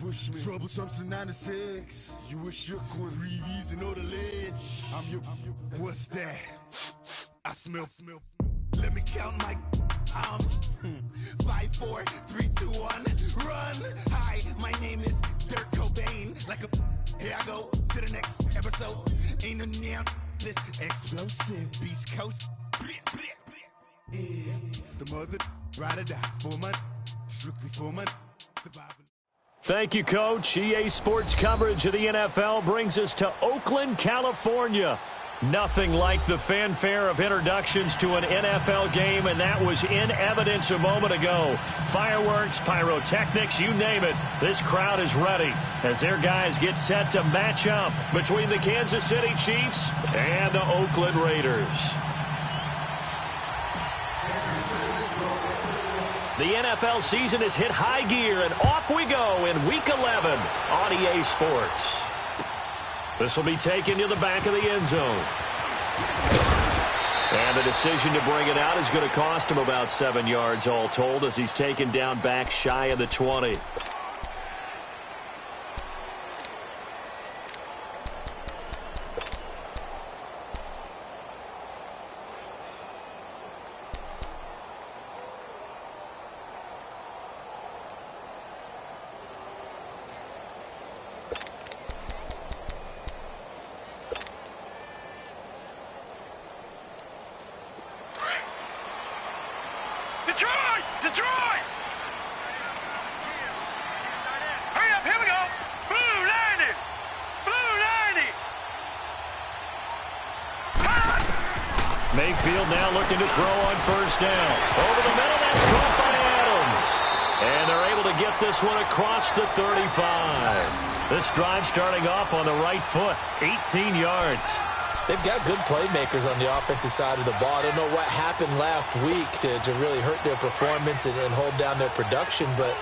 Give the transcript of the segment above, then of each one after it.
push me. Troublesome since 96. You a shook one. Breathe easy, know the ledge. I'm your. What's that? I smell. Let me count my. 5, 4, 3, 2, 1. Run. Hi, my name is Dirk Cobain. Like a. Here I go to the next episode. Ain't no damn this explosive Beast Coast. Yeah. The mother ride or die for my. Strictly for my survival. Thank you, Coach. EA Sports coverage of the NFL brings us to Oakland, California. Nothing like the fanfare of introductions to an NFL game, and that was in evidence a moment ago. Fireworks, pyrotechnics, you name it. This crowd is ready as their guys get set to match up between the Kansas City Chiefs and the Oakland Raiders. The NFL season has hit high gear, and off we go in Week 11 on EA Sports. This will be taken to the back of the end zone. And the decision to bring it out is going to cost him about 7 yards all told as he's taken down back shy of the 20. Detroit! Hurry up, here we go. Blue 90. Blue 90. Mayfield now looking to throw on first down. Over the middle, that's caught by Adams. And they're able to get this one across the 35. This drive starting off on the right foot, 18 yards. They've got good playmakers on the offensive side of the ball. I don't know what happened last week to really hurt their performance and hold down their production, but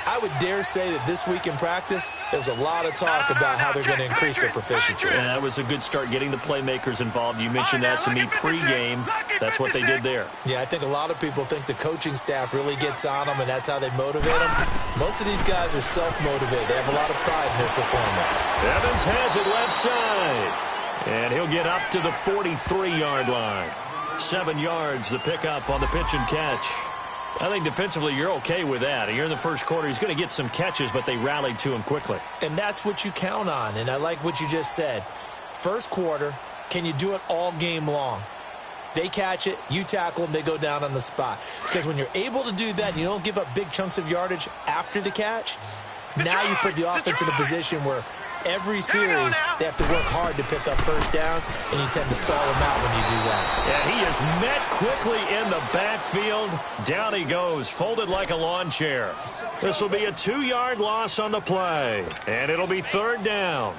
I would dare say that this week in practice, there's a lot of talk about how they're going to increase their proficiency. Yeah, that was a good start getting the playmakers involved. You mentioned that to me pregame. That's what they did there. Yeah, I think a lot of people think the coaching staff really gets on them, and that's how they motivate them. Most of these guys are self-motivated. They have a lot of pride in their performance. Evans has it left side. And he'll get up to the 43-yard line. 7 yards, the pickup on the pitch and catch. I think defensively you're okay with that. Here in the first quarter, he's going to get some catches, but they rallied to him quickly. And that's what you count on, and I like what you just said. First quarter, can you do it all game long? They catch it, you tackle them, they go down on the spot. Because when you're able to do that, you don't give up big chunks of yardage after the catch, now you put the offense in a position where every series, they have to work hard to pick up first downs, and you tend to stall them out when you do that. Yeah, he is met quickly in the backfield. Down he goes, folded like a lawn chair. This will be a 2-yard loss on the play, and it'll be third down.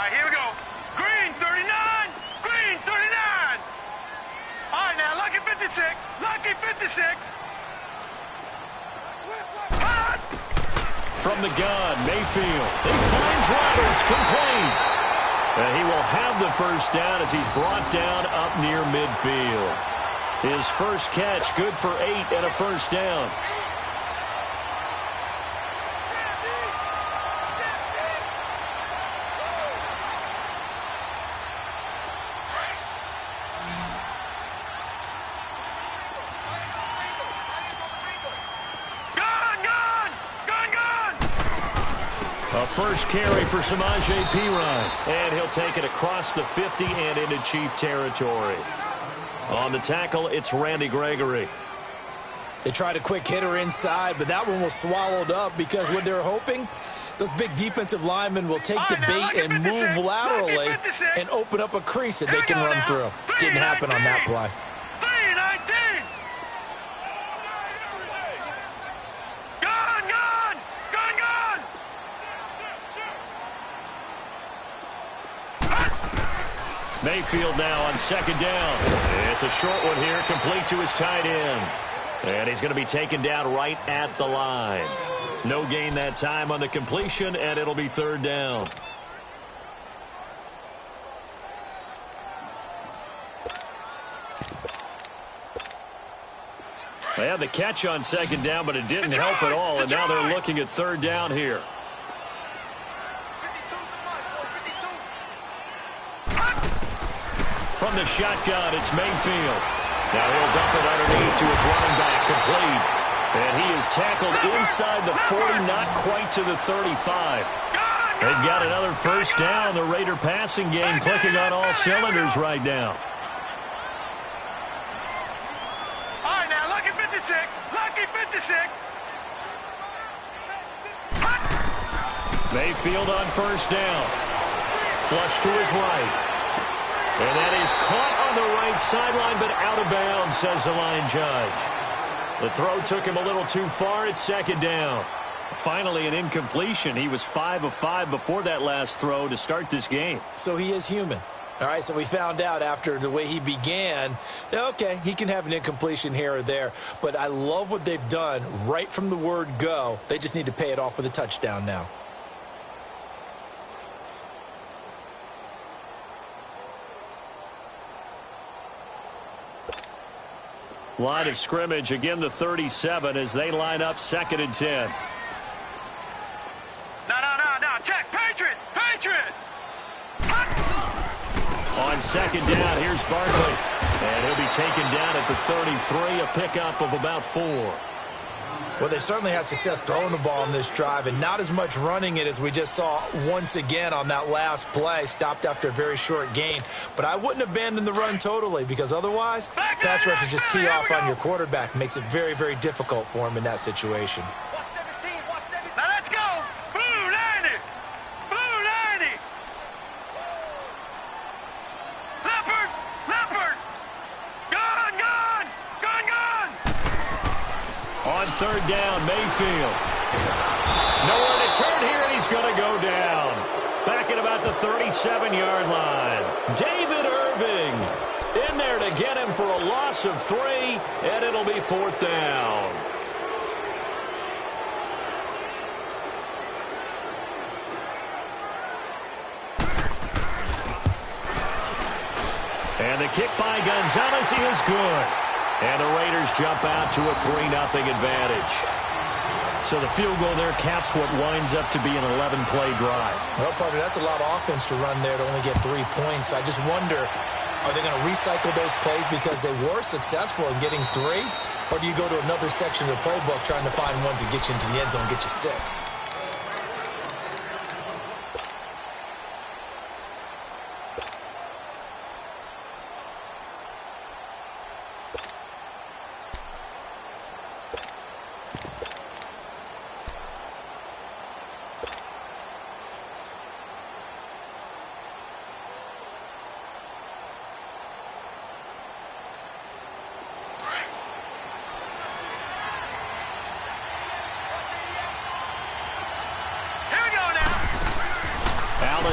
Here we go. Green 39. Green 39. All right, now, lucky 56. Lucky 56. From the gun, Mayfield. He finds Roberts, complete. And he will have the first down as he's brought down up near midfield. His first catch, good for 8 and a first down. First carry for Samaje Perine. And he'll take it across the 50 and into Chief territory. On the tackle, it's Randy Gregory. They tried a quick hitter inside, but that one was swallowed up because what they're hoping, those big defensive linemen will take the bait and move laterally and open up a crease that they can run through. Didn't happen on that play. Mayfield now on second down. It's a short one here, complete to his tight end. And he's going to be taken down right at the line. No gain that time on the completion, and it'll be third down. They had the catch on second down, but it didn't help at all, and now they're looking at third down here. From the shotgun, it's Mayfield. Now he'll dump it underneath to his running back, complete. And he is tackled inside the 40, not quite to the 35. They've got another first down. The Raider passing game clicking on all cylinders right now. All right, now, lucky 56. Lucky 56. Mayfield on first down. Flush to his right. And that is caught on the right sideline, but out of bounds, says the line judge. The throw took him a little too far at second down. Finally, an incompletion. He was 5 of 5 before that last throw to start this game. So he is human. All right, so we found out after the way he began, okay, he can have an incompletion here or there. But I love what they've done right from the word go. They just need to pay it off with a touchdown now. Line of scrimmage, again the 37 as they line up 2nd and 10. No, check, Patriot, Patriot! On second down, here's Barkley. And he'll be taken down at the 33, a pickup of about 4. Well, they certainly had success throwing the ball on this drive and not as much running it as we just saw once again on that last play. Stopped after a very short gain. But I wouldn't abandon the run totally because otherwise, pass rushers just tee off on your quarterback. Makes it very, very difficult for him in that situation. Now let's go! Blue 90! Blue 90! Leopard! Leopard! Gun! On third down, Mayfield. Nowhere to turn here, and he's going to go down. Back at about the 37-yard line. David Irving in there to get him for a loss of 3, and it'll be 4th down. And the kick by Gonzalez is good. And the Raiders jump out to a 3-0 advantage. So the field goal there caps what winds up to be an 11-play drive. Well, partner, that's a lot of offense to run there to only get 3 points. I just wonder, are they going to recycle those plays because they were successful in getting 3? Or do you go to another section of the playbook trying to find ones that get you into the end zone and get you 6?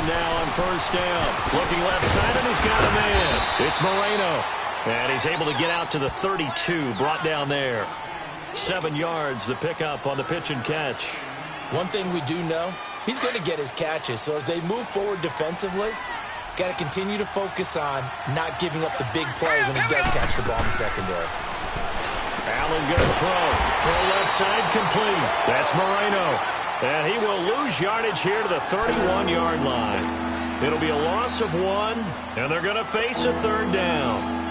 Now on first down. Looking left side, and he's got a man. It's Moreno. And he's able to get out to the 32, brought down there. 7 yards, the pickup on the pitch and catch. One thing we do know, he's going to get his catches. So as they move forward defensively, got to continue to focus on not giving up the big play when he does catch the ball in the secondary. Allen going to throw. Throw left side, complete. That's Moreno. And he will lose yardage here to the 31-yard line. It'll be a loss of 1, and they're going to face a third down.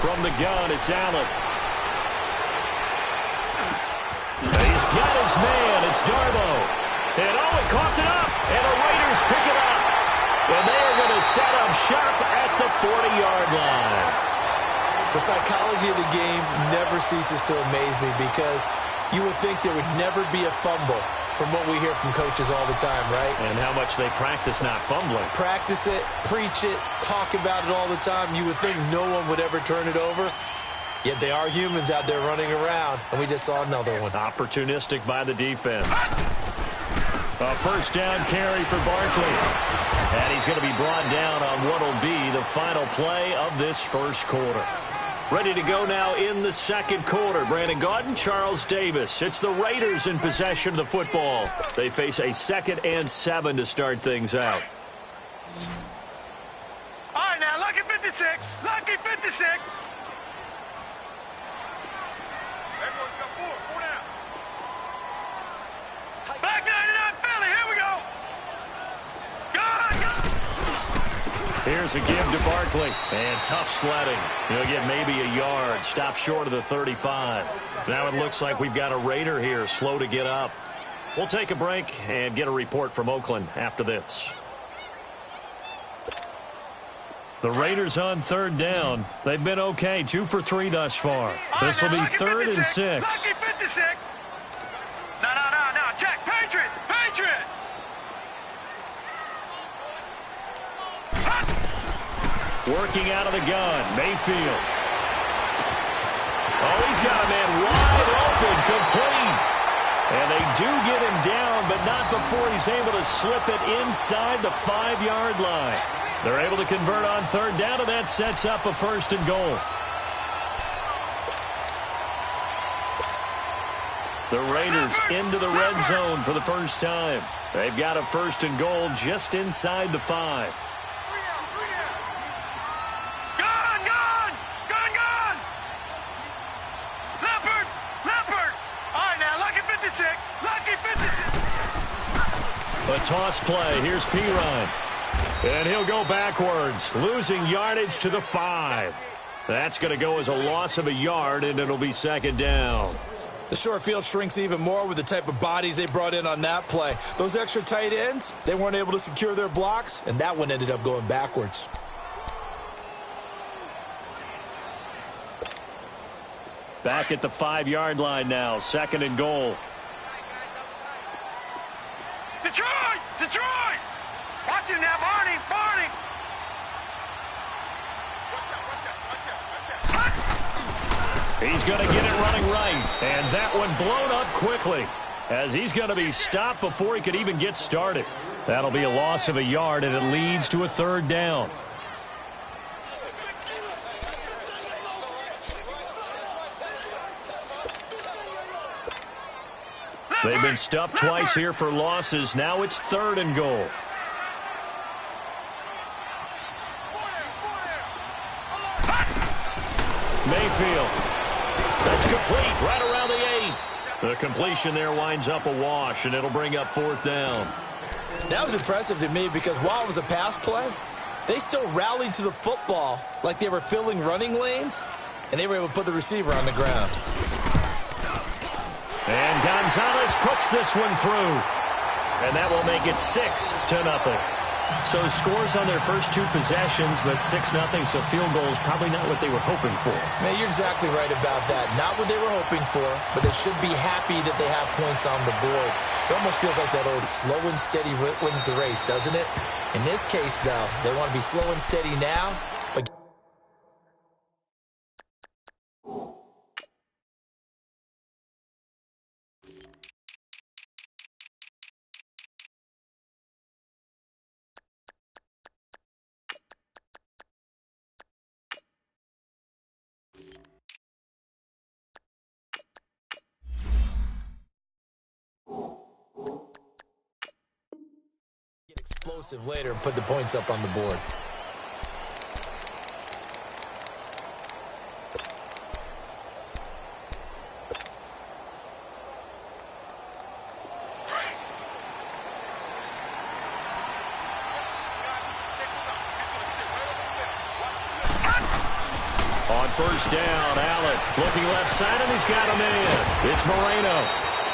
From the gun, it's Allen. He's got his man. It's Darbo. And he coughed it up. And the Raiders pick it up. And they are going to set up shop at the 40-yard line. The psychology of the game never ceases to amaze me because you would think there would never be a fumble from what we hear from coaches all the time, right? And how much they practice not fumbling. Practice it, preach it, talk about it all the time. You would think no one would ever turn it over. Yet they are humans out there running around, and we just saw another one. Opportunistic by the defense. A first down carry for Barkley. And he's going to be brought down on what will be the final play of this first quarter. Ready to go now in the second quarter. Brandon Gaudin, Charles Davis. It's the Raiders in possession of the football. They face a 2nd and 7 to start things out. All right, now, lucky 56. Lucky 56. Everyone's got four down. Back 99 Philly, here we go. Here's a give to Barkley. And tough sledding. He'll get maybe a yard. Stop short of the 35. Now it looks like we've got a Raider here slow to get up. We'll take a break and get a report from Oakland after this. The Raiders on 3rd down. They've been okay. 2 for 3 thus far. This will be 3rd and 6. Lucky 56. No. Check. Patriot. Working out of the gun. Mayfield. Oh, he's got a man wide open. Complete. And they do get him down, but not before he's able to slip it inside the 5-yard line. They're able to convert on 3rd down, and that sets up a 1st and goal. The Raiders into the red zone for the first time. They've got a 1st and goal just inside the 5. Leopard. All right, now, lucky 56. Lucky 56. A toss play. Here's Pirine. And he'll go backwards, losing yardage to the 5. That's going to go as a loss of a yard, and it'll be 2nd down. The short field shrinks even more with the type of bodies they brought in on that play. Those extra tight ends, they weren't able to secure their blocks, and that one ended up going backwards. Back at the 5-yard line now, 2nd and goal. Detroit! Watch him now, Barney! He's going to get it running right, and that one blown up quickly as he's going to be stopped before he could even get started. That'll be a loss of a yard, and it leads to a 3rd down. They've been stuffed twice here for losses. Now it's 3rd and goal. Mayfield. That's complete right around the 8. The completion there winds up a wash, and it'll bring up 4th down. That was impressive to me because while it was a pass play, they still rallied to the football like they were filling running lanes, and they were able to put the receiver on the ground. And Gonzalez puts this one through. And that will make it 6-0. So scores on their first 2 possessions, but 6-0, so field goal is probably not what they were hoping for. Man, you're exactly right about that. Not what they were hoping for, but they should be happy that they have points on the board. It almost feels like that old slow and steady wins the race, doesn't it? In this case, though, they want to be slow and steady now, but explosive later and put the points up on the board. On 1st down, Allen looking left side, and he's got a man. It's Moreno.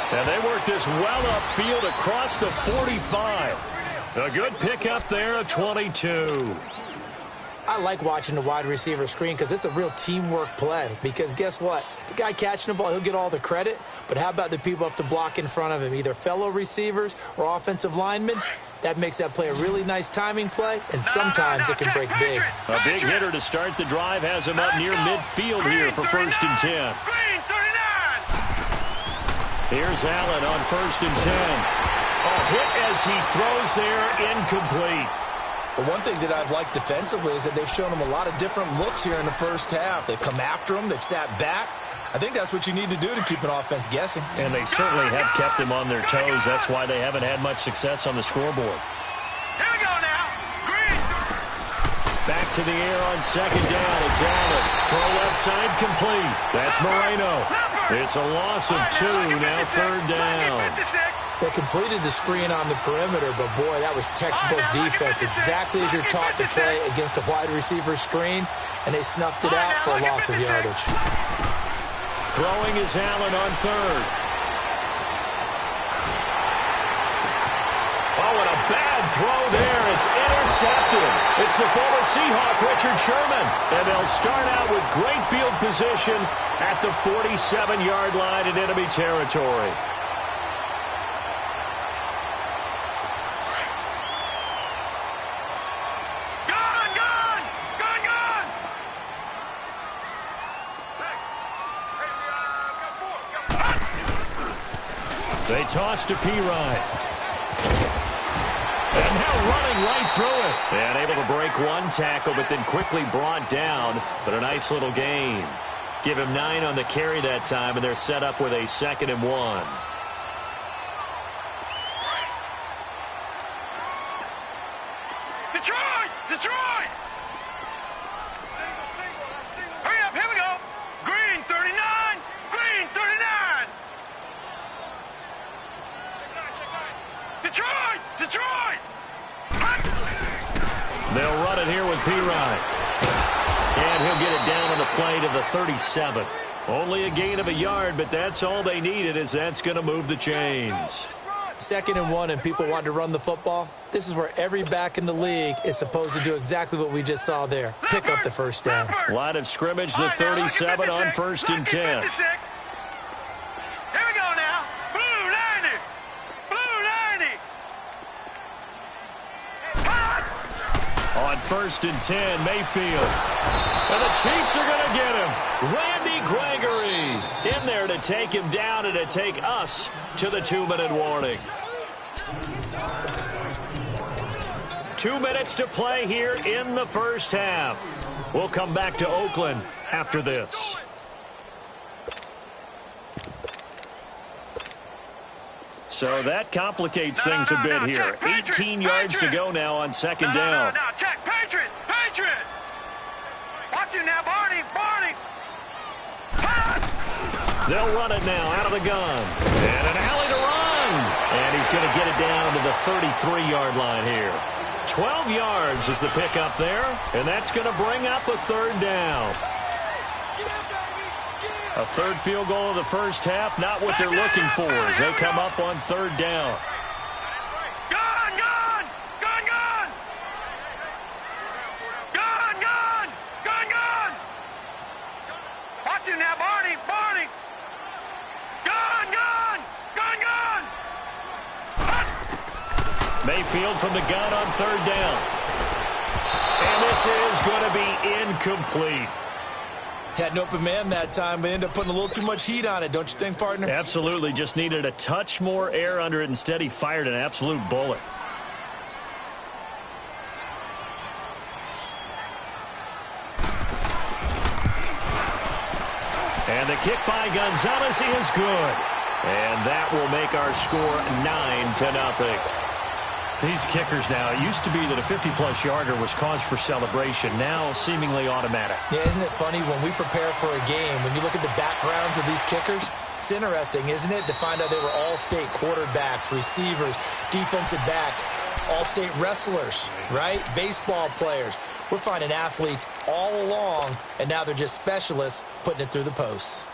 And they work this well upfield across the 45. A good pickup there of 22. I like watching the wide receiver screen because it's a real teamwork play. Because guess what? The guy catching the ball, he'll get all the credit. But how about the people up to block in front of him, either fellow receivers or offensive linemen? That makes that play a really nice timing play, and sometimes it can break big. A big hitter to start the drive has him up near midfield here for 1st and 10. Here's Allen on 1st and 10. A hit as he throws there, incomplete. But one thing that I've liked defensively is that they've shown him a lot of different looks here in the first half. They've come after him. They've sat back. I think that's what you need to do to keep an offense guessing. And they certainly have kept them on their toes. That's why they haven't had much success on the scoreboard. Here we go now. Green. Back to the air on 2nd down. It's Allen. Throw left side complete. That's Moreno. It's a loss of 2. Now 3rd down. They completed the screen on the perimeter, but boy, that was textbook defense. Exactly as you're taught to play against a wide receiver screen, and they snuffed it out for a loss of yardage. Throwing is Allen on 3rd. Oh, and a bad throw there. It's intercepted. It's the former Seahawk, Richard Sherman. And they'll start out with great field position at the 47-yard line in enemy territory. They toss to Pirine. And now running right through it. And able to break one tackle, but then quickly brought down. But a nice little gain. Give him 9 on the carry that time, and they're set up with a 2nd and 1. Detroit! Detroit! Hurry up, here we go. Green 39. Green 39. Detroit! Detroit! They'll run it here with Pirine. And he'll get it down on the play to the 37. Only a gain of a yard, but that's all they needed, as that's going to move the chains. 2nd and 1, and people want to run the football. This is where every back in the league is supposed to do exactly what we just saw there. Pick up the first down. Line of scrimmage, the 37 on 1st and 10. Here we go now. Blue 90. Blue 90. On 1st and 10, Mayfield. And the Chiefs are going to get him. Randy Gregory in there to take him down and to take us to the 2-minute warning. 2 minutes to play here in the first half. We'll come back to Oakland after this. So that complicates things a bit here. 18 yards to go now on 2nd down. Now, check. Patriot. Patriot. Watch it now, Barney. Barney. They'll run it now out of the gun. And an alley to run. And he's going to get it down to the 33-yard line here. 12 yards is the pickup there. And that's going to bring up a 3rd down. A 3rd field goal of the first half, not what they're looking for as they come up on 3rd down. Gun, gun, gun, gun. Gun, gun, gun, gun. Watch it now, Barney, Barney. Gun, gun, gun, gun. Mayfield from the gun on 3rd down. And this is going to be incomplete. Had an open man that time, but ended up putting a little too much heat on it, don't you think, partner? Absolutely. Just needed a touch more air under it. Instead, he fired an absolute bullet. And the kick by Gonzalez is good. And that will make our score 9-0. These kickers now, it used to be that a 50-plus yarder was cause for celebration. Now, seemingly automatic. Yeah, isn't it funny when we prepare for a game, when you look at the backgrounds of these kickers, it's interesting, isn't it, to find out they were all-state quarterbacks, receivers, defensive backs, all-state wrestlers, right? Baseball players. We're finding athletes all along, and now they're just specialists putting it through the posts.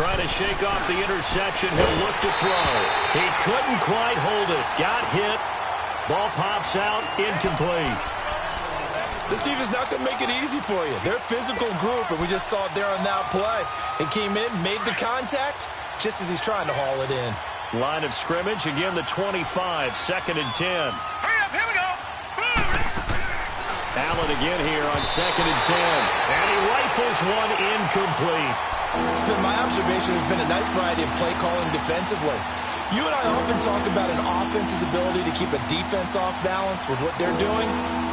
trying to shake off the interception. He'll look to throw. He couldn't quite hold it. Got hit. Ball pops out. Incomplete. This defense is not going to make it easy for you. They're a physical group, and we just saw it there on that play. He came in, made the contact, just as he's trying to haul it in. Line of scrimmage, again the 25, 2nd and 10. Hurry up, here we go. Allen again here on 2nd and 10. And he rifles one incomplete. It's been my observation. There's been a nice variety of play calling defensively. You and I often talk about an offense's ability to keep a defense off balance with what they're doing.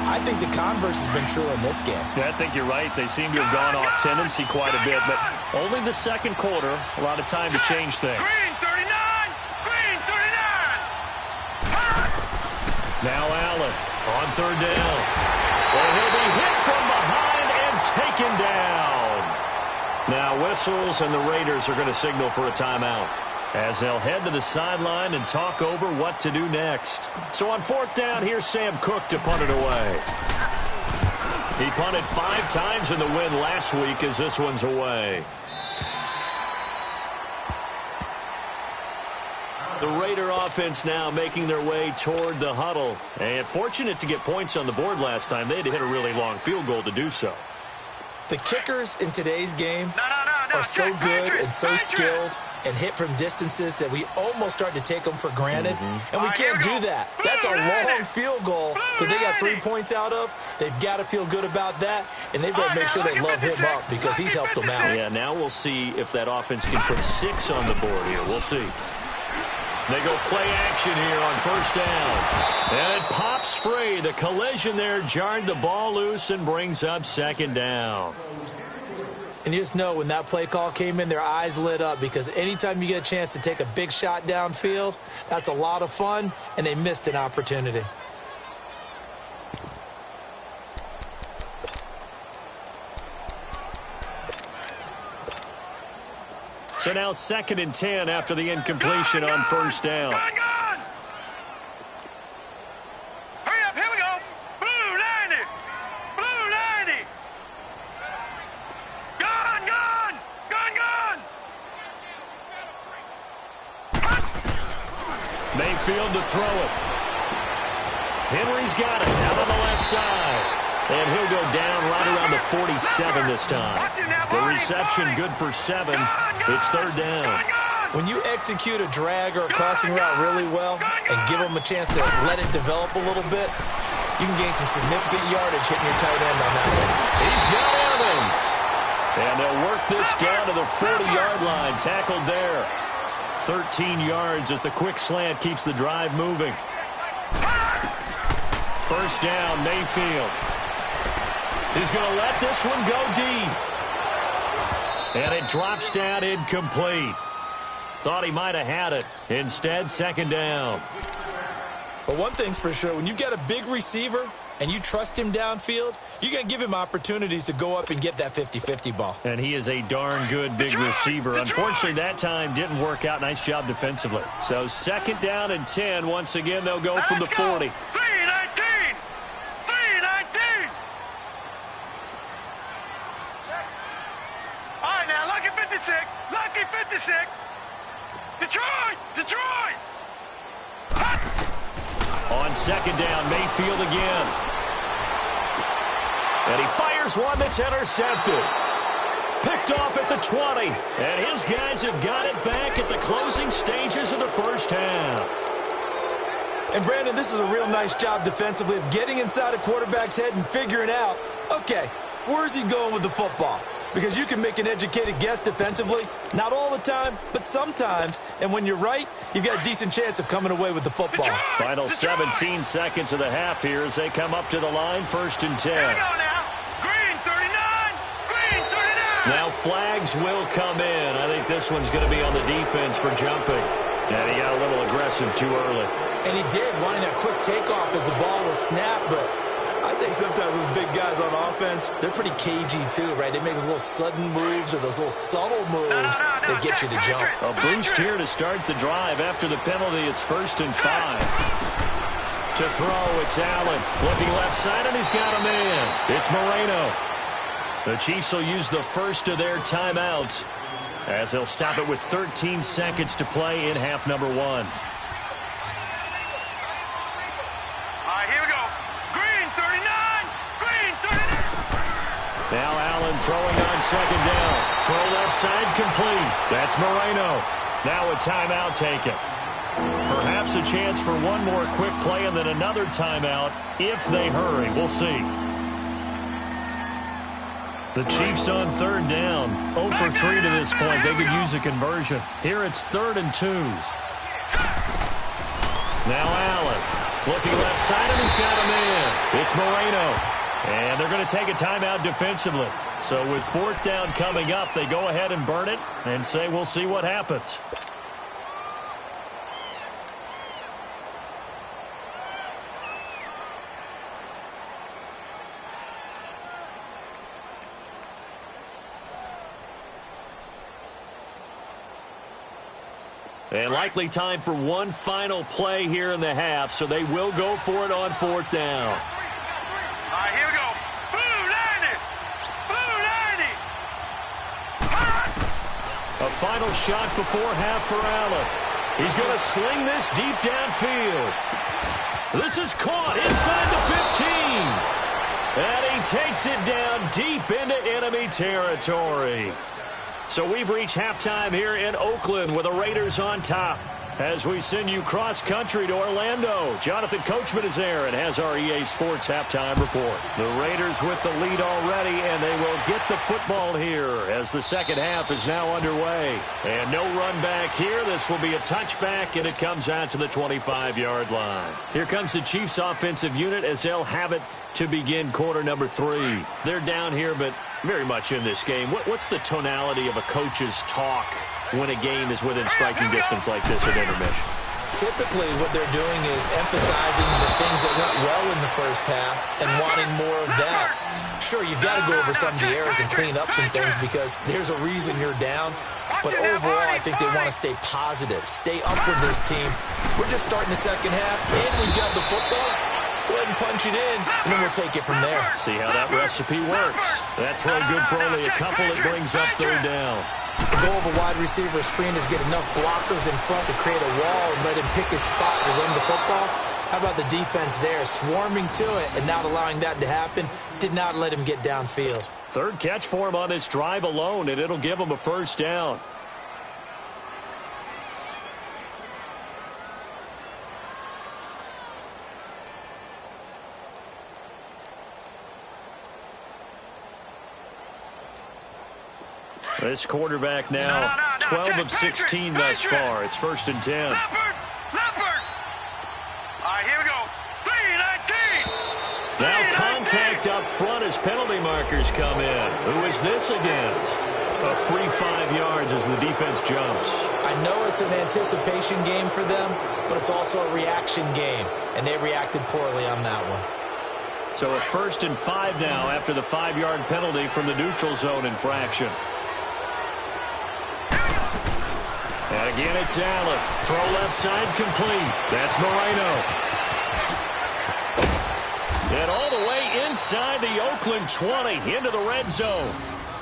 I think the converse has been true in this game. Yeah, I think you're right. They seem to have gone off tendency quite a bit, but only the second quarter, a lot of time to change things. Green 39! Green 39! Now Allen on 3rd down. Well, he'll be hit from behind and taken down. Now whistles, and the Raiders are going to signal for a timeout, as they'll head to the sideline and talk over what to do next. So on 4th down, here's Sam Cook to punt it away. He punted 5 times in the win last week, as this one's away. The Raider offense now making their way toward the huddle. And fortunate to get points on the board last time. They had to hit a really long field goal to do so. The kickers in today's game are so good and so skilled and hit from distances that we almost start to take them for granted. And we can't do that. That's a long field goal that they got 3 points out of. They've got to feel good about that, and they've got to make sure they love him up because he's helped them out. Yeah, now we'll see if that offense can put 6 on the board here. We'll see. They go play action here on 1st down. And it pops free. The collision there jarred the ball loose and brings up 2nd down. And you just know when that play call came in, their eyes lit up, because anytime you get a chance to take a big shot downfield, that's a lot of fun, and they missed an opportunity. So now 2nd and 10 after the incompletion on 1st down. Hurry up, here we go. Blue 90. Blue 90. Gone, gone. Gone, gone. Mayfield to throw it. Henry's got it out on the left side. And he'll go down right around the 47 this time. The reception good for 7. It's 3rd down. When you execute a drag or a crossing route really well and give them a chance to let it develop a little bit, you can gain some significant yardage hitting your tight end on that one. He's got Evans. And they'll work this down to the 40-yard line. Tackled there. 13 yards as the quick slant keeps the drive moving. 1st down, Mayfield. He's going to let this one go deep. And it drops down incomplete. Thought he might have had it. Instead, 2nd down. But one thing's for sure, when you've got a big receiver and you trust him downfield, you're going to give him opportunities to go up and get that 50-50 ball. And he is a darn good big receiver. Unfortunately, that time didn't work out. Nice job defensively. So 2nd down and 10. Once again, they'll go from the 40. 319. 319. All right, now, lucky 56. Lucky 56. Detroit. Detroit. On 2nd down, Mayfield again. And he fires one that's intercepted. Picked off at the 20. And his guys have got it back at the closing stages of the 1st half. And, Brandon, this is a real nice job defensively of getting inside a quarterback's head and figuring out, okay, where's he going with the football? Because you can make an educated guess defensively. Not all the time, but sometimes. And when you're right, you've got a decent chance of coming away with the football. Final 17 seconds of the half here as they come up to the line. 1st and 10. Here we go now. Green 39. Green 39. Now flags will come in. I think this one's going to be on the defense for jumping. And he got a little aggressive too early. And he did, wanting a quick takeoff as the ball was snapped, but I think sometimes those big guys on offense, they're pretty cagey too, right? They make those little sudden moves or those little subtle moves that get you to jump. A boost here to start the drive. After the penalty, it's 1st and 5. To throw, it's Allen. Looking left side, and he's got a man. It's Moreno. The Chiefs will use the first of their timeouts as they'll stop it with 13 seconds to play in half number 1. All right, here we go. Green, 39. Green, 39. Now Allen throwing on second down. Throw left side complete. That's Moreno. Now a timeout taken. Perhaps a chance for one more quick play and then another timeout if they hurry. We'll see. The Chiefs on third down. 0 for 3 to this point. They could use a conversion. Here it's 3rd and 2. Now Allen looking left side, and he's got him in. It's Moreno. And they're going to take a timeout defensively. So with 4th down coming up, they go ahead and burn it and say we'll see what happens. And likely time for one final play here in the half, so they will go for it on 4th down. All right, here we go. Blue 90. Blue 90. A final shot before half for Allen. He's going to sling this deep downfield. This is caught inside the 15. And he takes it down deep into enemy territory. So we've reached halftime here in Oakland with the Raiders on top. As we send you cross-country to Orlando, Jonathan Coachman is there and has our EA Sports halftime report. The Raiders with the lead already, and they will get the football here as the second half is now underway. And no run back here. This will be a touchback, and it comes out to the 25-yard line. Here comes the Chiefs offensive unit as they'll have it to begin quarter number 3. They're down here, but very much in this game. What's the tonality of a coach's talk when a game is within striking distance like this at intermission? Typically, what they're doing is emphasizing the things that went well in the first half and wanting more of that. Sure, you've got to go over some of the errors and clean up some things because there's a reason you're down. But overall, I think they want to stay positive, stay up with this team. We're just starting the second half, and we've got the football. Let's go ahead and punch it in, and then we'll take it from there. See how that recipe works. That throw good for only a couple. It brings up 3rd down. The goal of a wide receiver screen is get enough blockers in front to create a wall and let him pick his spot to run the football. How about the defense there, swarming to it and not allowing that to happen? Did not let him get downfield. 3rd catch for him on this drive alone, and it'll give him a 1st down. This quarterback now 12 of 16 thus far. It's 1st and 10. Leopard. All right, here we go. 3-19. Now contact up front as penalty markers come in. Who is this against? A free 5 yards as the defense jumps. I know it's an anticipation game for them, but it's also a reaction game, and they reacted poorly on that one. So a 1st and 5 now after the 5-yard penalty from the neutral zone infraction. And again, it's Allen. Throw left side complete. That's Moreno. And all the way inside the Oakland 20 into the red zone.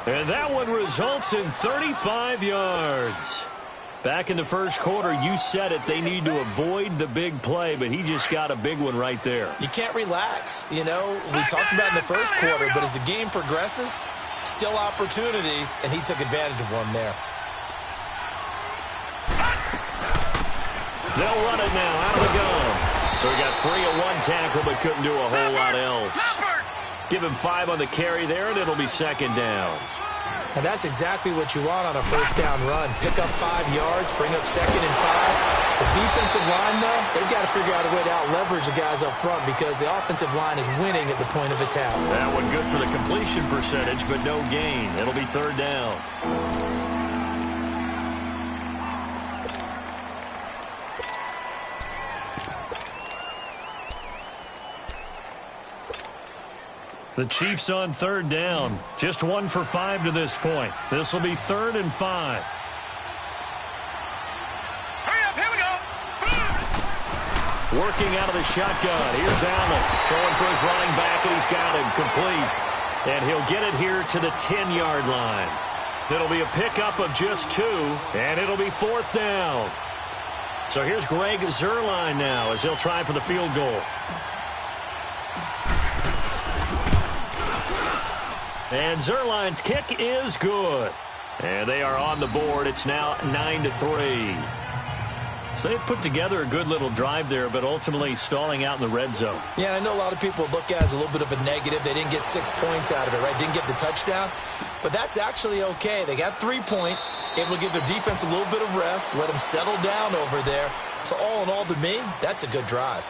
And that one results in 35 yards. Back in the first quarter, you said it. They need to avoid the big play, but he just got a big one right there. You can't relax. You know, we talked about in the first quarter, but as the game progresses, still opportunities, and he took advantage of one there. They'll run it now out of the gun. So he got free of one tackle but couldn't do a whole lot else. Give him 5 on the carry there, and it'll be 2nd down. And that's exactly what you want on a 1st down run. Pick up 5 yards, bring up 2nd and 5. The defensive line, though, they've got to figure out a way to out-leverage the guys up front because the offensive line is winning at the point of attack. That one good for the completion percentage, but no gain. It'll be 3rd down. The Chiefs on 3rd down. Just 1 for 5 to this point. This will be 3rd and 5. Hurry up, here we go. Working out of the shotgun. Here's Allen. Throwing for his running back, and he's got him complete. And he'll get it here to the 10-yard line. It'll be a pickup of just 2, and it'll be 4th down. So here's Greg Zuerlein now as he'll try for the field goal. And Zuerlein's kick is good. And they are on the board. It's now 9-3. So they put together a good little drive there, but ultimately stalling out in the red zone. Yeah, I know a lot of people look at it as a little bit of a negative. They didn't get 6 points out of it, right? Didn't get the touchdown. But that's actually okay. They got 3 points, able to give their defense a little bit of rest, let them settle down over there. So all in all, to me, that's a good drive.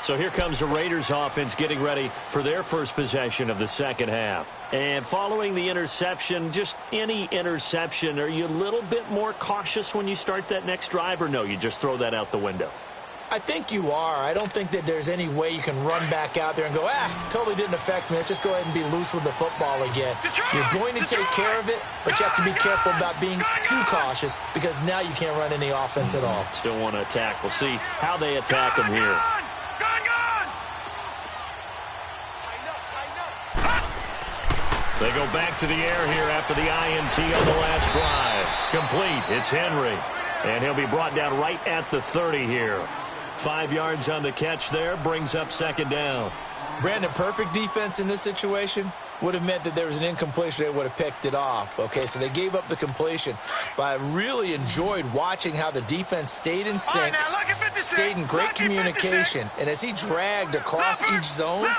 So here comes the Raiders offense getting ready for their first possession of the second half. And following the interception, just any interception, are you a little bit more cautious when you start that next drive, or no, you just throw that out the window? I think you are. I don't think that there's any way you can run back out there and go, totally didn't affect me. Let's just go ahead and be loose with the football again. You're going to take care of it, but you have to be careful about being too cautious because now you can't run any offense at all. Still want to attack. We'll see how they attack them here. They go back to the air here after the INT on the last drive. Complete. It's Henry. And he'll be brought down right at the 30 here. 5 yards on the catch there. Brings up second down. Brandon, perfect defense in this situation would have meant that there was an incompletion. They would have picked it off. Okay, so they gave up the completion. But I really enjoyed watching how the defense stayed in sync, stayed in great communication. And as he dragged across each zone,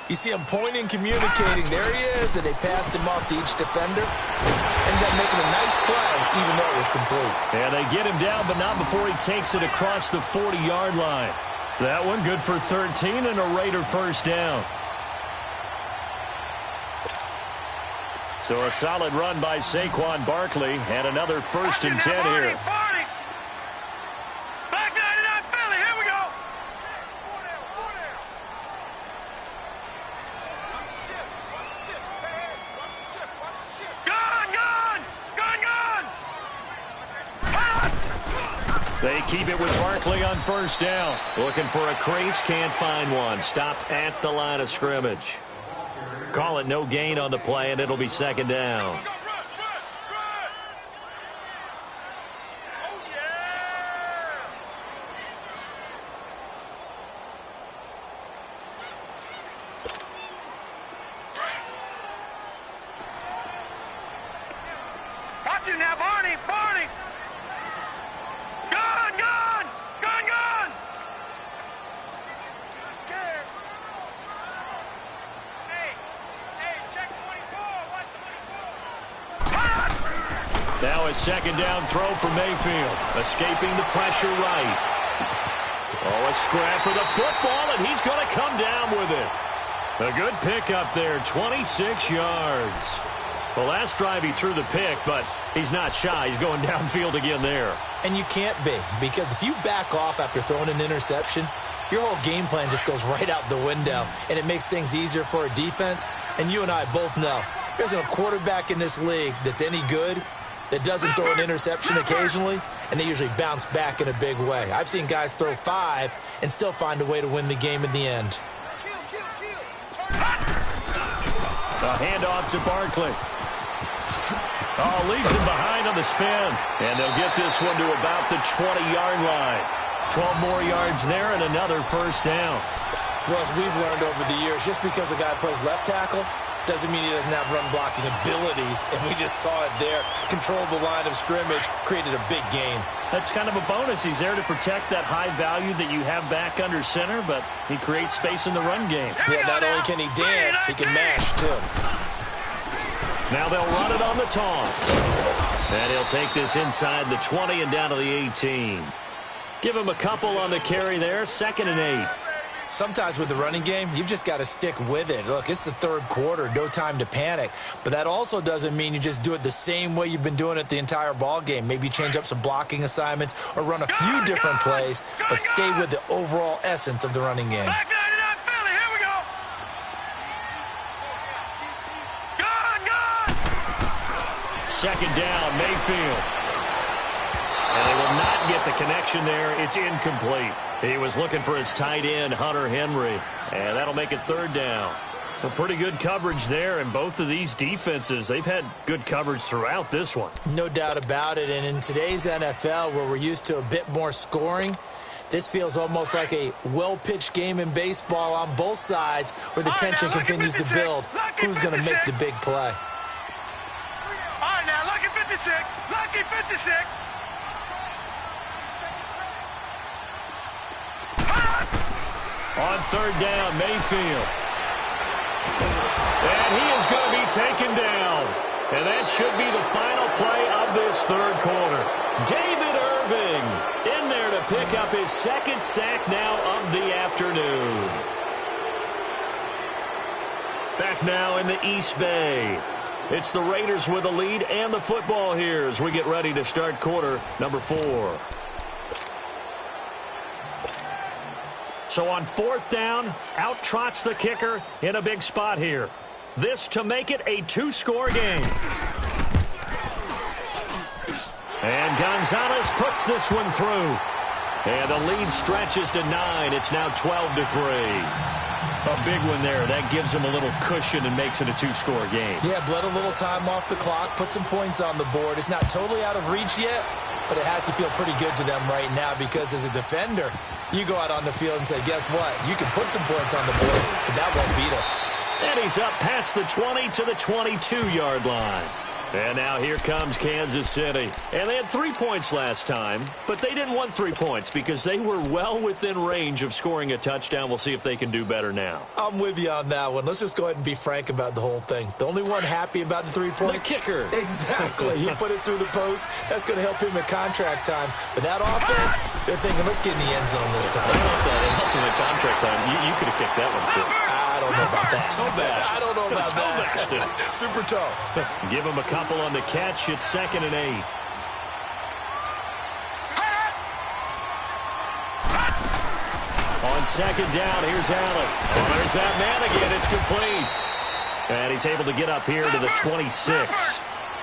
you see him pointing, communicating. There he is, and they passed him off to each defender. Ended up making a nice play, even though it was complete. And they get him down, but not before he takes it across the 40-yard line. That one good for 13 and a Raider first down. So a solid run by Saquon Barkley and another 1st and 10 here. They keep it with Barkley on first down. Looking for a crease, can't find one. Stopped at the line of scrimmage. Call it no gain on the play, and it'll be second down. Watch it now, Barney! Barney! Gun! Gun! Gun! Gun! Scared. Hey, check 24. Watch 24. Now a second down throw for Mayfield. Escaping the pressure right. Oh, a scrap for the football, and he's going to come down with it. A good pickup there, 26 yards. The last drive he threw the pick, but he's not shy. He's going downfield again there. And you can't be, because if you back off after throwing an interception, your whole game plan just goes right out the window, and it makes things easier for a defense. And you and I both know there's a quarterback in this league that's any good that doesn't throw an interception occasionally, and they usually bounce back in a big way. I've seen guys throw 5 and still find a way to win the game in the end. A handoff to Barkley. Oh, leaves him behind on the spin. And they'll get this one to about the 20-yard line. 12 more yards there and another first down. Well, as we've learned over the years, just because a guy plays left tackle doesn't mean he doesn't have run-blocking abilities. And we just saw it there. Controlled the line of scrimmage, created a big gain. That's kind of a bonus. He's there to protect that high value that you have back under center, but he creates space in the run game. Yeah, not only can he dance, he can mash, too. Now they'll run it on the toss. And he'll take this inside the 20 and down to the 18. Give him a couple on the carry there, 2nd and 8. Sometimes with the running game, you've just got to stick with it. Look, it's the third quarter, no time to panic. But that also doesn't mean you just do it the same way you've been doing it the entire ball game. Maybe change up some blocking assignments or run a few different plays, but stay with the overall essence of the running game. Second down, Mayfield. And they will not get the connection there. It's incomplete. He was looking for his tight end, Hunter Henry. And that'll make it 3rd down. Well, pretty good coverage there, and both of these defenses, they've had good coverage throughout this one. No doubt about it, and in today's NFL, where we're used to a bit more scoring, this feels almost like a well-pitched game in baseball on both sides where the tension continues to build. Who's going to make the big play? All right, now, lucky 56. Lucky 56. On third down, Mayfield. And he is going to be taken down. And that should be the final play of this third quarter. David Irving in there to pick up his second sack now of the afternoon. Back now in the East Bay. It's the Raiders with a lead and the football here as we get ready to start quarter number 4. So on fourth down, out trots the kicker in a big spot here. This to make it a 2-score game. And Gonzalez puts this one through. And the lead stretches to 9. It's now 12-3. A big one there. That gives them a little cushion and makes it a 2-score game. Yeah, bled a little time off the clock, put some points on the board. It's not totally out of reach yet, but it has to feel pretty good to them right now because as a defender, you go out on the field and say, guess what? You can put some points on the board, but that won't beat us. And he's up past the 20 to the 22-yard line. And now here comes Kansas City. And they had 3 points last time, but they didn't want 3 points because they were well within range of scoring a touchdown. We'll see if they can do better now. I'm with you on that one. Let's just go ahead and be frank about the whole thing. The only one happy about the 3-point? The kicker. Exactly. He put it through the post. That's going to help him at contract time. But that offense, they're thinking, let's get in the end zone this time. I don't know that. It helped him at contract time. You could have kicked that one, too. I don't know about that. I don't know about that. Super tough. Give him a couple on the catch. It's 2nd and 8. On second down, here's Allen. Oh, there's that man again. It's complete. And he's able to get up here to the 26.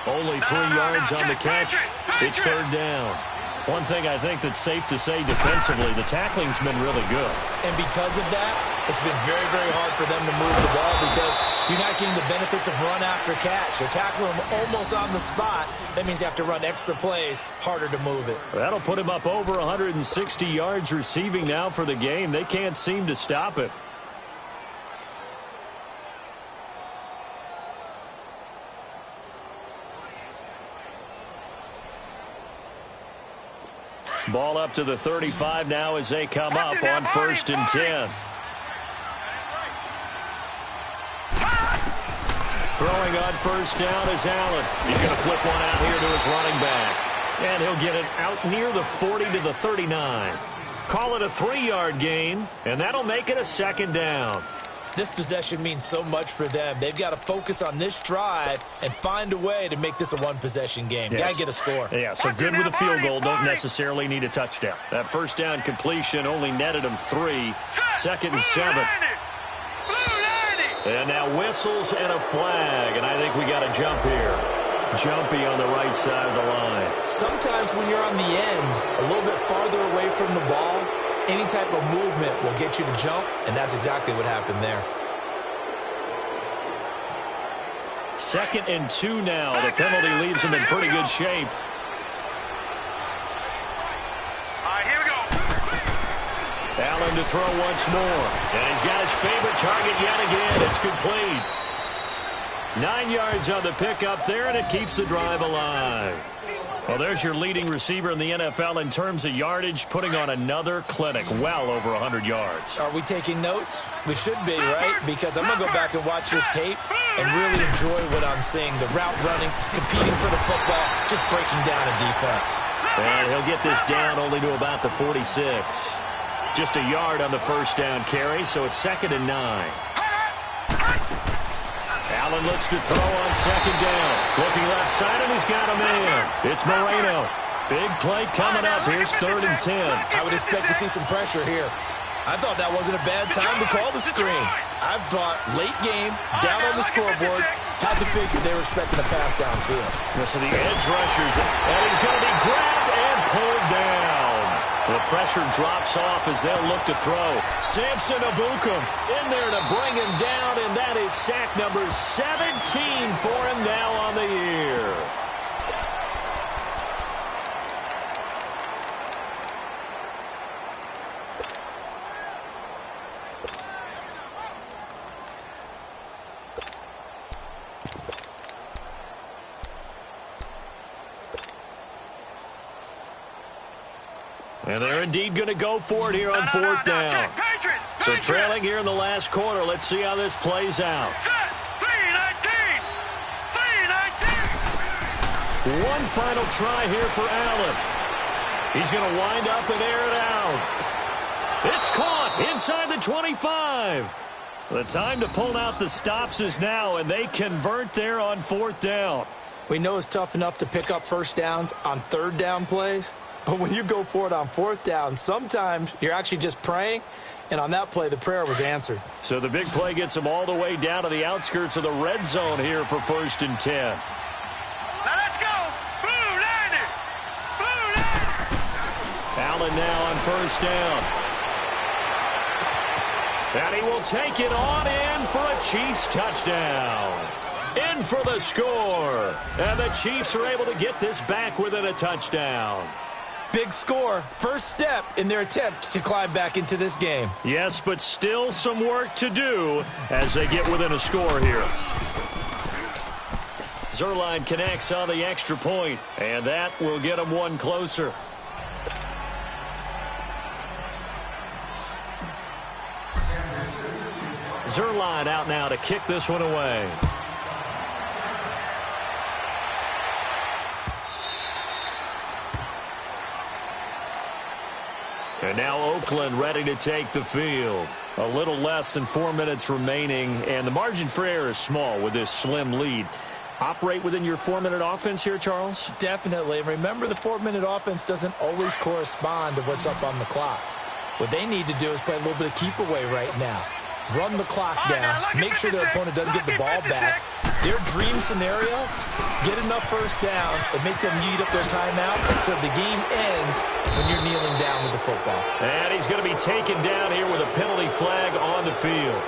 Only 3 yards on the catch. It's third down. One thing I think that's safe to say defensively, the tackling's been really good. And because of that, it's been very, very hard for them to move the ball because you're not getting the benefits of run after catch. You're tackling them almost on the spot. That means you have to run extra plays, harder to move it. That'll put him up over 160 yards receiving now for the game. They can't seem to stop it. Ball up to the 35 now as they come up on 1st and 10. Throwing on first down is Allen. He's going to flip one out here to his running back. And he'll get it out near the 40 to the 39. Call it a 3-yard gain, and that'll make it a 2nd down. This possession means so much for them. They've got to focus on this drive and find a way to make this a one-possession game. Yes. Got to get a score. Yeah, so good with a field goal. Don't necessarily need a touchdown. That first down completion only netted them 3. 2nd and 7. And now whistles and a flag, and I think we got a jump here. Jumpy on the right side of the line. Sometimes when you're on the end, a little bit farther away from the ball, any type of movement will get you to jump, and that's exactly what happened there. 2nd and 2 now. The penalty leaves them in pretty good shape. All right, here we go. Allen to throw once more. And he's got his favorite target yet again. It's complete. 9 yards on the pickup there, and it keeps the drive alive. Well, there's your leading receiver in the NFL in terms of yardage, putting on another clinic, well over 100 yards. Are we taking notes? We should be, right? Because I'm going to go back and watch this tape and really enjoy what I'm seeing. The route running, competing for the football, just breaking down a defense. And he'll get this down only to about the 46. Just a yard on the first down carry, so it's 2nd and 9. Allen looks to throw on 2nd down. Looking left side, and he's got a man. It's Moreno. Big play coming up. Here's 3rd and 10. I would expect to see some pressure here. I thought that wasn't a bad time to call the screen. I thought late game, down on the scoreboard, had to figure they were expecting a pass downfield. So the edge rushers, and he's going to be grabbed and pulled down. The pressure drops off as they'll look to throw. Samson Abukum in there to bring him down, and that is sack number 17 for him now on the year. And they're indeed going to go for it here on fourth down. So trailing here in the last quarter. Let's see how this plays out. One final try here for Allen. He's going to wind up and air it out. It's caught inside the 25. The time to pull out the stops is now, and they convert there on fourth down. We know it's tough enough to pick up first downs on third down plays. But when you go for it on fourth down, sometimes you're actually just praying, and on that play, the prayer was answered. So the big play gets them all the way down to the outskirts of the red zone here for 1st and 10. Now let's go! Blue 90! Blue 90! Allen now on first down. And he will take it on in for a Chiefs touchdown. In for the score. And the Chiefs are able to get this back within a touchdown. Big score, first step in their attempt to climb back into this game. Yes, but still some work to do as they get within a score here. Zerline connects on the extra point, and that will get them one closer. Zerline out now to kick this one away. And now Oakland ready to take the field. A little less than 4 minutes remaining, and the margin for error is small with this slim lead. Operate within your 4-minute offense here, Charles? Definitely. Remember, the 4-minute offense doesn't always correspond to what's up on the clock. What they need to do is play a little bit of keep away right now. Run the clock down. Make sure their opponent doesn't get the ball back. Their dream scenario, get enough first downs and make them eat up their timeouts so the game ends when you're kneeling down with the football. And he's going to be taken down here with a penalty flag on the field.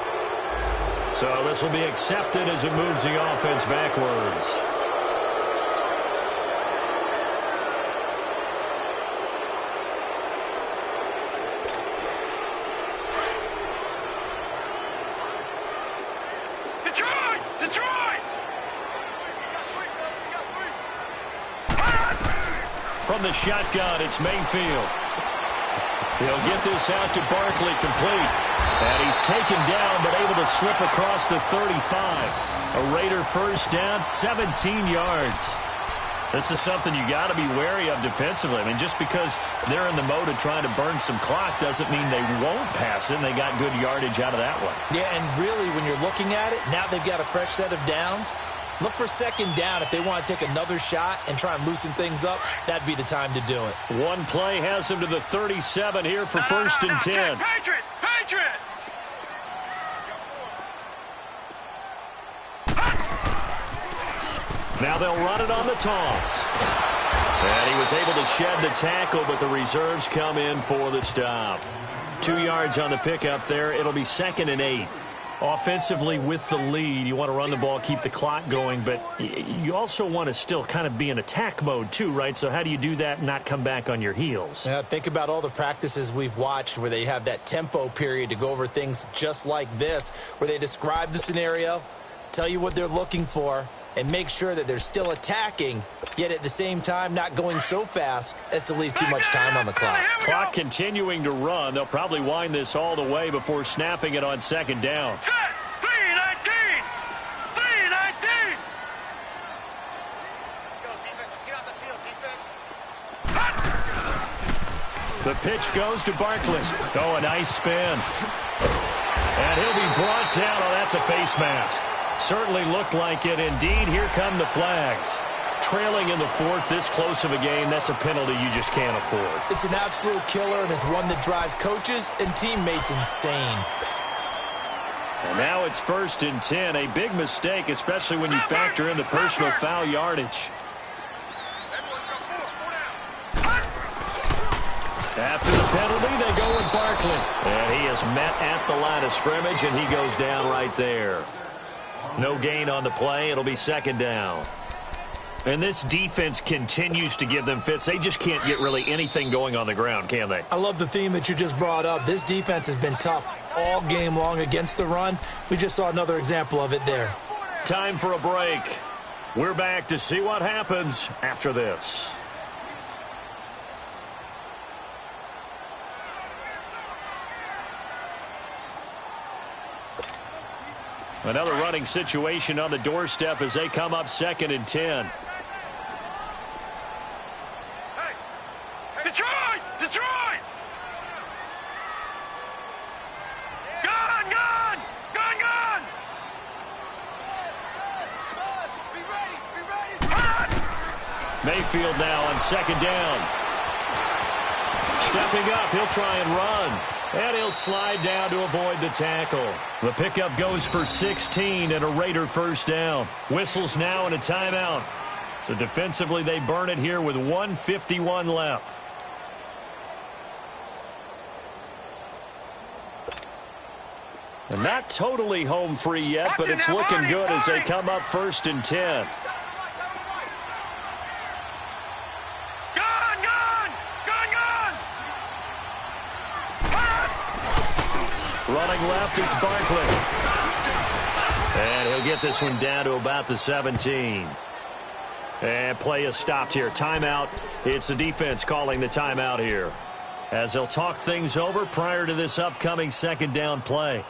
So this will be accepted as it moves the offense backwards. From the shotgun, it's Mayfield. He'll get this out to Barkley complete. And he's taken down, but able to slip across the 35. A Raider first down, 17 yards. This is something you got to be wary of defensively. I mean, just because they're in the mode of trying to burn some clock doesn't mean they won't pass it, and they got good yardage out of that one. Yeah, and really, when you're looking at it, now they've got a fresh set of downs. Look for second down if they want to take another shot and try and loosen things up. That'd be the time to do it. One play has them to the 37 here for 1st and 10. Patriot! Patriot! Now they'll run it on the toss. And he was able to shed the tackle, but the reserves come in for the stop. 2 yards on the pickup there. It'll be 2nd and 8. Offensively with the lead, you want to run the ball, keep the clock going, but you also want to still kind of be in attack mode too, right? So how do you do that and not come back on your heels? Yeah, think about all the practices we've watched where they have that tempo period to go over things just like this, where they describe the scenario, tell you what they're looking for, and make sure that they're still attacking, yet at the same time not going so fast as to leave too much time on the clock. Clock continuing to run. They'll probably wind this all the way before snapping it on 2nd down. Set! 3-19! 3-19! Let's go, defense. Let's get out the field, defense. The pitch goes to Barkley. Oh, a nice spin. And he'll be brought down. Oh, that's a face mask. Certainly looked like it. Indeed, here come the flags. Trailing in the 4th, this close of a game, that's a penalty you just can't afford. It's an absolute killer, and it's one that drives coaches and teammates insane. And now it's 1st and 10. A big mistake, especially when you factor in the personal foul yardage. After the penalty, they go with Barkley. And he is met at the line of scrimmage, and he goes down right there. No gain on the play. It'll be second down. And this defense continues to give them fits. They just can't get really anything going on the ground, can they? I love the theme that you just brought up. This defense has been tough all game long against the run. We just saw another example of it there. Time for a break. We're back to see what happens after this. Another running situation on the doorstep as they come up 2nd and 10. Detroit! Detroit! Gun! Gun! Gun! Gun! Be ready! Be ready! Mayfield now on 2nd down. Stepping up, he'll try and run. And he'll slide down to avoid the tackle. The pickup goes for 16 and a Raider first down. Whistles now and a timeout. So defensively they burn it here with 1:51 left. And not totally home free yet, but it's looking good as they come up 1st and 10. Gun! Gun! Gun! Gun! Running left, it's Barkley. And he'll get this one down to about the 17. And play is stopped here. Timeout. It's the defense calling the timeout here, as they'll talk things over prior to this upcoming 2nd down play.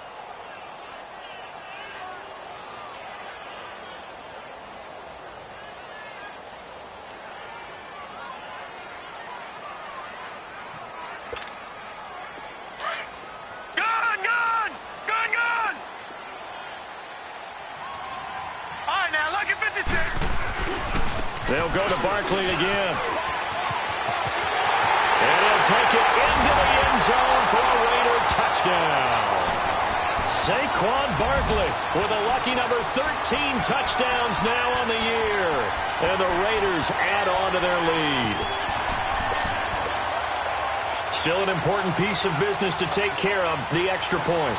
They'll go to Barkley again. And he'll take it into the end zone for a Raider touchdown. Saquon Barkley with a lucky number 13 touchdowns now on the year. And the Raiders add on to their lead. Still an important piece of business to take care of, the extra point.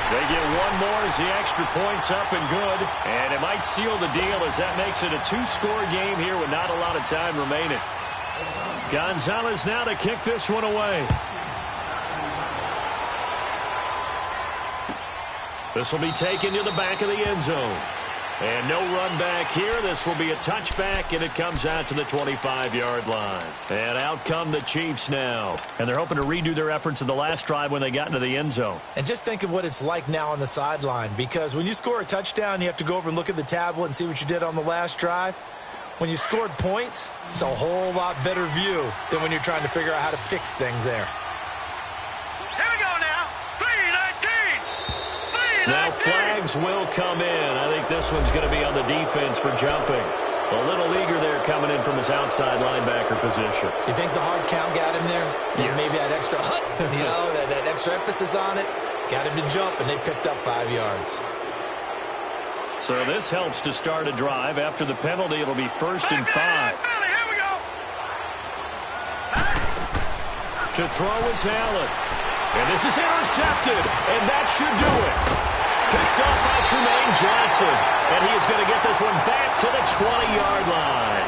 They get one more as the extra point's up and good. And it might seal the deal as that makes it a 2-score game here with not a lot of time remaining. Gonzalez now to kick this one away. This will be taken to the back of the end zone. And no run back here. This will be a touchback, and it comes out to the 25-yard line. And out come the Chiefs now. And they're hoping to redo their efforts in the last drive when they got into the end zone. And just think of what it's like now on the sideline, because when you score a touchdown, you have to go over and look at the tablet and see what you did on the last drive. When you scored points, it's a whole lot better view than when you're trying to figure out how to fix things there. Here we go now. 3-19. Now flags will come in. I think this one's going to be on the defense for jumping. A little eager there coming in from his outside linebacker position. You think the hard count got him there? Yes. Maybe that extra that extra emphasis on it got him to jump, and they picked up 5 yards. So this helps to start a drive. After the penalty, it'll be 1st and 5. Here we go. To throw is Allen. And this is intercepted. And that should do it. Picked off by Tremaine Johnson. And he is going to get this one back to the 20-yard line.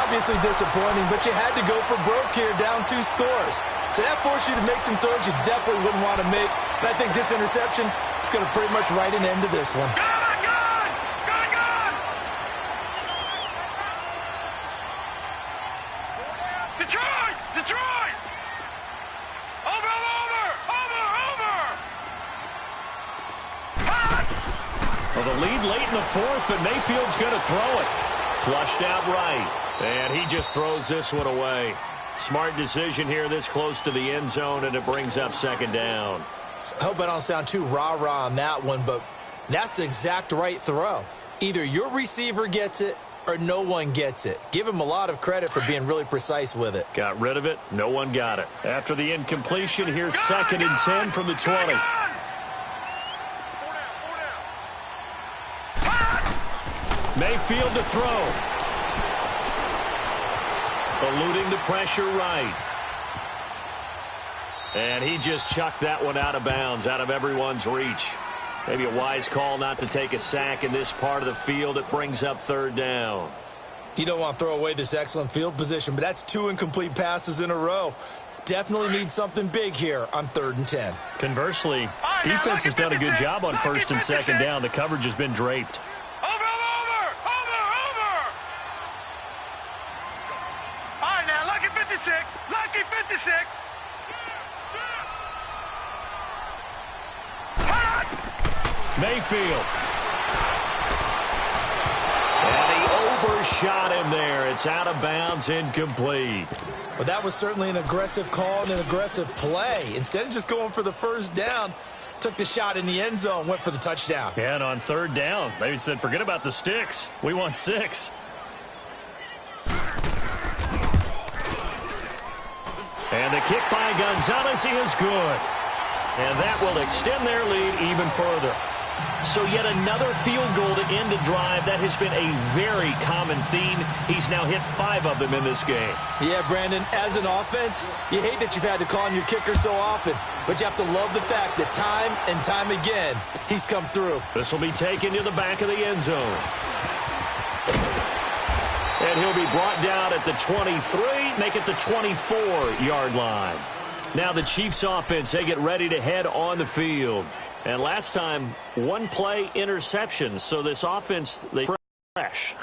Obviously disappointing, but you had to go for broke here, down 2 scores. So that forced you to make some throws you definitely wouldn't want to make. And I think this interception is going to pretty much write an end to this one. Detroit! Detroit! Over! Well, the lead late in the 4th, but Mayfield's going to throw it. Flushed out right. And he just throws this one away. Smart decision here this close to the end zone, and it brings up 2nd down. I hope I don't sound too rah-rah on that one, but that's the exact right throw. Either your receiver gets it or no one gets it. Give him a lot of credit for being really precise with it. Got rid of it. No one got it. After the incompletion, here's 2nd and 10 from the 20. Mayfield to throw. Eluding the pressure right. And he just chucked that one out of bounds, out of everyone's reach. Maybe a wise call not to take a sack in this part of the field. It brings up third down. You don't want to throw away this excellent field position, but that's 2 incomplete passes in a row. Definitely need something big here on 3rd and 10. Conversely, defense has done a good job on 1st and 2nd down. The coverage has been draped. Over. All right, now, lucky 56. Lucky 56. Mayfield. And he overshot him there. It's out of bounds, incomplete. Well, that was certainly an aggressive call and an aggressive play. Instead of just going for the first down, took the shot in the end zone, went for the touchdown. Yeah, and on 3rd down, they said, forget about the sticks. We want 6. And the kick by Gonzalez is good. And that will extend their lead even further. So yet another field goal to end a drive. That has been a very common theme. He's now hit 5 of them in this game. Yeah, Brandon, as an offense, you hate that you've had to call on your kicker so often, but you have to love the fact that time and time again, he's come through. This will be taken to the back of the end zone. And he'll be brought down at the 23, make it the 24-yard line. Now the Chiefs offense, they get ready to head on the field. And last time, 1-play interception. So this offense, they fresh.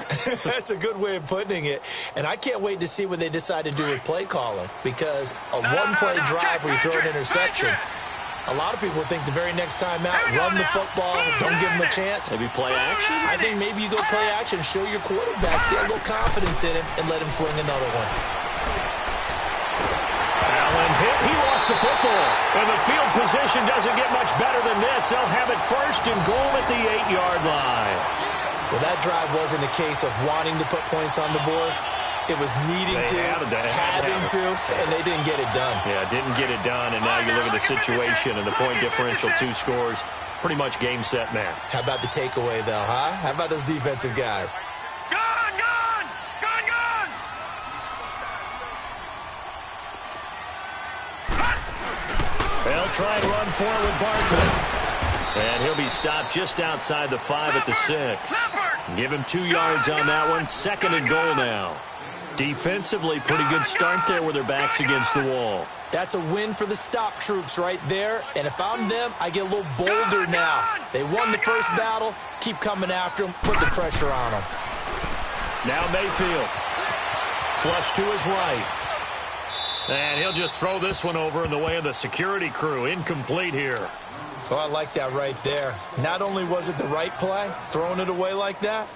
That's a good way of putting it. And I can't wait to see what they decide to do with play calling. Because a one-play drive where you throw an interception, a lot of people think the very next time out, run the football, don't give them a chance. Maybe play action? I think maybe you go play action, show your quarterback, get a little confidence in him, and let him fling another one. Allen hit. He lost the football. And the field position doesn't get much better than this. They'll have it 1st and goal at the 8-yard line. Well, that drive wasn't a case of wanting to put points on the board. It was needing having to, and they didn't get it done. Yeah, didn't get it done, and now you look at the situation and the point differential, 2 scores, pretty much game, set, match. How about the takeaway, though, huh? How about those defensive guys? They'll try and run forward with Barkley. And he'll be stopped just outside the 5 at the 6. Give him 2 yards on that one. 2nd and goal now. Defensively, pretty good start there with their backs against the wall. That's a win for the stop troops right there. And if I'm them, I get a little bolder now. They won the first battle. Keep coming after them. Put the pressure on them. Now Mayfield. Flush to his right. And he'll just throw this one over in the way of the security crew. Incomplete here. Oh, I like that right there. Not only was it the right play, throwing it away like that,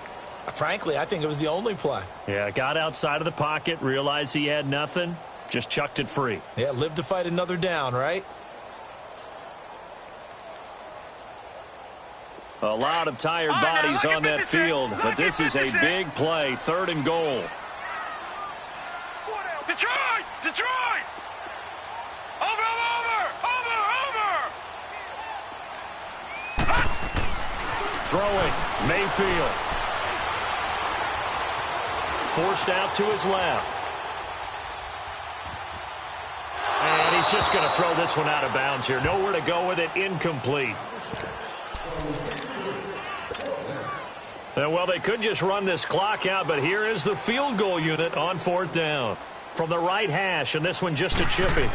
frankly, I think it was the only play. Yeah, got outside of the pocket, realized he had nothing, just chucked it free. Yeah, live to fight another down, right? A lot of tired bodies on that field, but this is a big play, 3rd and goal. Detroit! Detroit! Over! Throwing, Mayfield. Forced out to his left. And he's just going to throw this one out of bounds here. Nowhere to go with it, incomplete. Well, they could just run this clock out, but here is the field goal unit on 4th down. From the right hash, and this one just a chippy.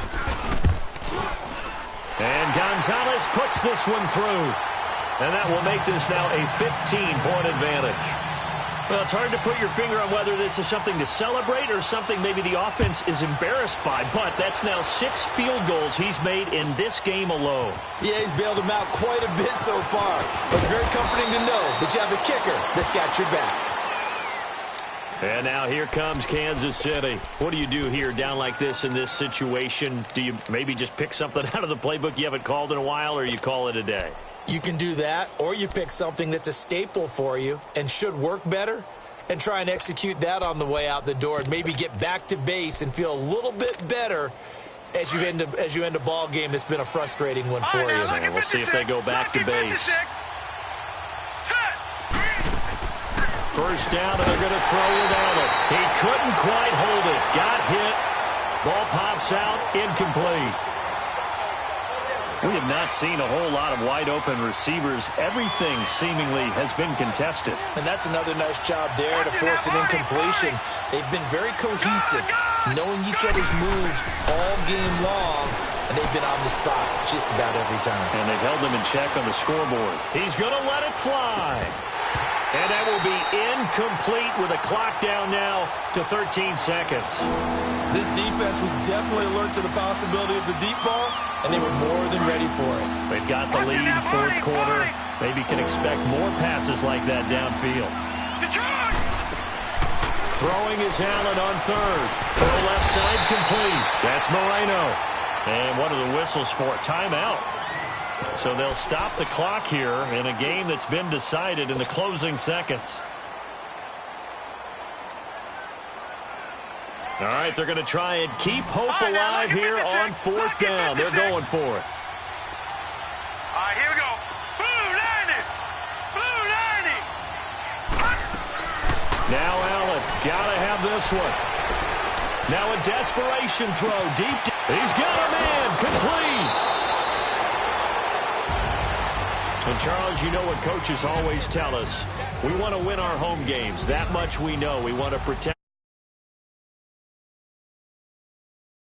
And Gonzalez puts this one through. And that will make this now a 15-point advantage. Well, it's hard to put your finger on whether this is something to celebrate or something maybe the offense is embarrassed by, but that's now 6 field goals he's made in this game alone. Yeah, he's bailed them out quite a bit so far. But it's very comforting to know that you have a kicker that's got your back. And now here comes Kansas City. What do you do here down like this in this situation? Do you maybe just pick something out of the playbook you haven't called in a while, or you call it a day? You can do that, or you pick something that's a staple for you and should work better and try and execute that on the way out the door and maybe get back to base and feel a little bit better as you end a ball game that's been a frustrating one for you. Man, we'll see if they go back to base. first down, and they're going to throw without it. He couldn't quite hold it. Got hit. Ball pops out, incomplete. We have not seen a whole lot of wide-open receivers. Everything seemingly has been contested. And that's another nice job there to force an incompletion. They've been very cohesive, knowing each other's moves all game long, and they've been on the spot just about every time. And they've held them in check on the scoreboard. He's going to let it fly. And that will be incomplete with a clock down now to 13 seconds. This defense was definitely alert to the possibility of the deep ball, and they were more than ready for it. They've got the lead, fourth quarter. Maybe can expect more passes like that downfield. Throwing is Allen on third. Throw left side complete. That's Moreno. And what are the whistles for? Timeout. So they'll stop the clock here in a game that's been decided in the closing seconds. All right, they're going to try and keep hope alive here on fourth down. They're going for it. All right, here we go. Blue 90. Blue 90. Now Allen, got to have this one. Now a desperation throw deep. He's got a man, complete. And, Charles, you know what coaches always tell us. We want to win our home games. That much we know. We want to protect